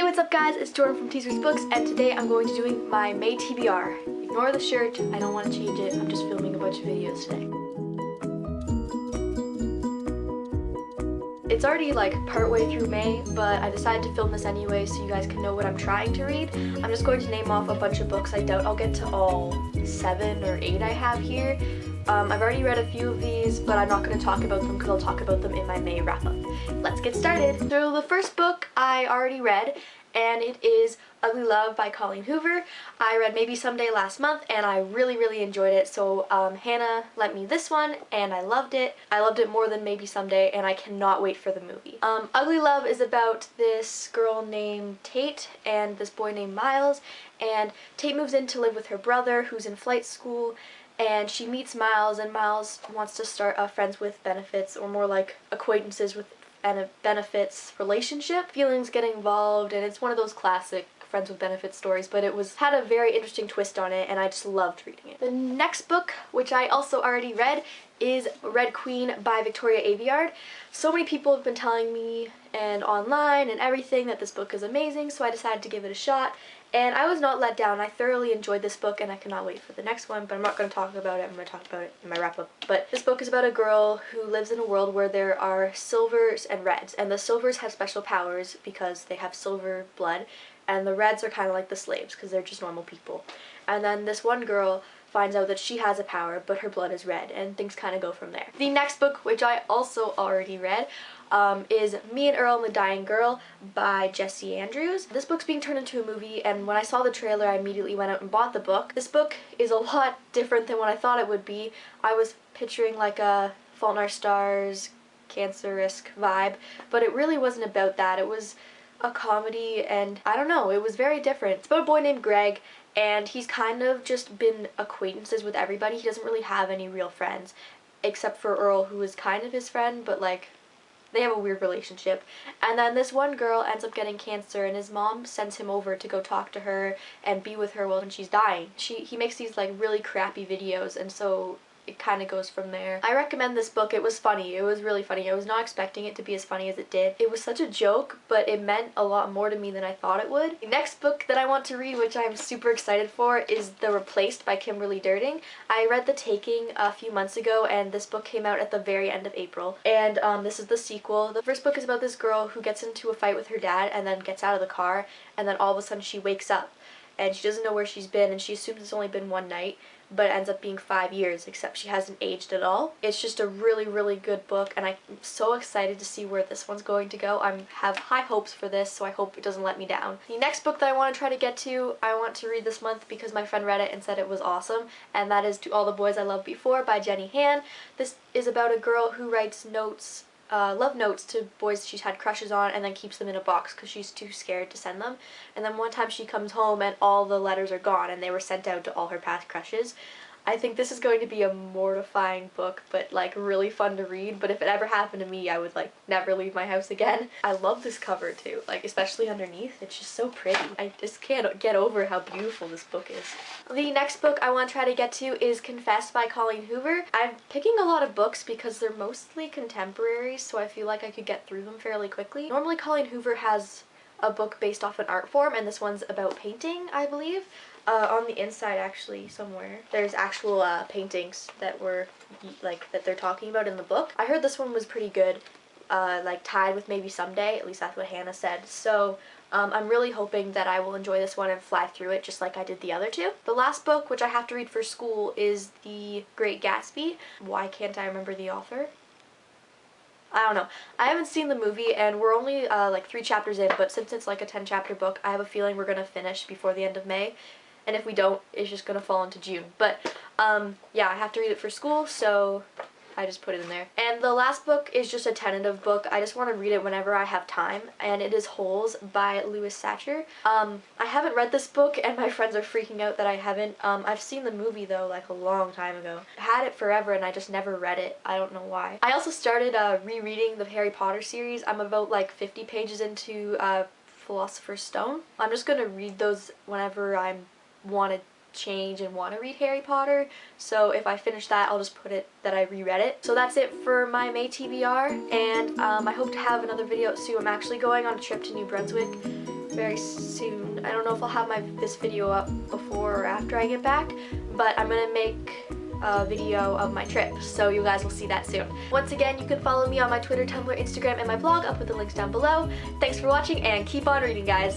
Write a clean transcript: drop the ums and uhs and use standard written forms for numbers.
what's up guys, it's Jordan from TeasersBooks, and today I'm going to be doing my May TBR. Ignore the shirt, I don't want to change it, I'm just filming a bunch of videos today. It's already like partway through May, but I decided to film this anyway so you guys can know what I'm trying to read. I'm just going to name off a bunch of books. I doubt I'll get to all 7 or 8 I have here. I've already read a few of these, but I'm not going to talk about them because I'll talk about them in my May wrap-up. Let's get started. So the first book I already read, and it is Ugly Love by Colleen Hoover. I read Maybe Someday last month, and I really enjoyed it. So Hannah lent me this one, and I loved it. I loved it more than Maybe Someday, and I cannot wait for the movie. Ugly Love is about this girl named Tate and this boy named Miles, and Tate moves in to live with her brother who's in flight school, and she meets Miles, and Miles wants to start a friends with benefits, or more like acquaintances with benefits relationship. Feelings get involved, and it's one of those classic friends with benefits stories, but had a very interesting twist on it, and I just loved reading it. The next book, which I also already read, is Red Queen by Victoria Aveyard. So many people have been telling me and online and everything that this book is amazing, so I decided to give it a shot. And I was not let down. I thoroughly enjoyed this book, and I cannot wait for the next one, but I'm not going to talk about it. I'm going to talk about it in my wrap-up. But this book is about a girl who lives in a world where there are silvers and reds, and the silvers have special powers because they have silver blood, and the reds are kind of like the slaves because they're just normal people. And then this one girl finds out that she has a power, but her blood is red, and things kind of go from there. The next book, which I also already read, is Me and Earl and the Dying Girl by Jessie Andrews. This book's being turned into a movie, and when I saw the trailer, I immediately went out and bought the book. This book is a lot different than what I thought it would be. I was picturing like a Fault in Our Stars, Cancer-esque vibe, but it really wasn't about that. It was a comedy, and I don't know, it was very different. It's about a boy named Greg, and he's kind of just been acquaintances with everybody. He doesn't really have any real friends, except for Earl, who is kind of his friend, but like, they have a weird relationship. And then this one girl ends up getting cancer, and his mom sends him over to go talk to her and be with her when she's dying. He makes these like really crappy videos, and so it kind of goes from there. I recommend this book. It was funny. It was really funny. I was not expecting it to be as funny as it did. It was such a joke, but it meant a lot more to me than I thought it would. The next book that I want to read, which I'm super excited for, is The Replaced by Kimberly Durden. I read The Taking a few months ago, and this book came out at the very end of April. And this is the sequel. The first book is about this girl who gets into a fight with her dad and then gets out of the car, and then all of a sudden she wakes up, and she doesn't know where she's been, and she assumes it's only been one night, but it ends up being 5 years, except she hasn't aged at all. It's just a really good book, and I'm so excited to see where this one's going to go. I have high hopes for this, so I hope it doesn't let me down. The next book that I want to try to get to, I want to read this month because my friend read it and said it was awesome, and that is To All the Boys I Loved Before by Jenny Han. This is about a girl who writes notes, love notes to boys she's had crushes on, and then keeps them in a box because she's too scared to send them. And then one time she comes home and all the letters are gone, and they were sent out to all her past crushes. I think this is going to be a mortifying book, but like really fun to read. But if it ever happened to me, I would like never leave my house again. I love this cover too, like especially underneath. It's just so pretty. I just can't get over how beautiful this book is. The next book I want to try to get to is Confessed by Colleen Hoover. I'm picking a lot of books because they're mostly contemporaries, so I feel like I could get through them fairly quickly. Normally Colleen Hoover has a book based off an art form, and this one's about painting, I believe. On the inside, actually, somewhere, there's actual paintings that they're talking about in the book. I heard this one was pretty good, like tied with Maybe Someday, at least that's what Hannah said. So I'm really hoping that I will enjoy this one and fly through it just like I did the other two. The last book, which I have to read for school, is The Great Gatsby. Why can't I remember the author? I don't know. I haven't seen the movie, and we're only like 3 chapters in, but since it's like a 10-chapter book, I have a feeling we're going to finish before the end of May. And if we don't, it's just going to fall into June. But, yeah, I have to read it for school, so I just put it in there. And the last book is just a tentative book. I just want to read it whenever I have time, and it is Holes by Louis Satcher. I haven't read this book, and my friends are freaking out that I haven't. I've seen the movie, though, like a long time ago. I had it forever, and I just never read it. I don't know why. I also started rereading the Harry Potter series. I'm about, like, 50 pages into Philosopher's Stone. I'm just going to read those whenever I want to change and want to read Harry Potter, so if I finish that, I'll just put it that I reread it. So that's it for my May TBR, and I hope to have another video soon. I'm actually going on a trip to New Brunswick very soon. I don't know if I'll have this video up before or after I get back, but I'm gonna make a video of my trip, so you guys will see that soon. Once again, you can follow me on my Twitter, Tumblr, Instagram, and my blog. I'll put the links down below. Thanks for watching, and keep on reading, guys.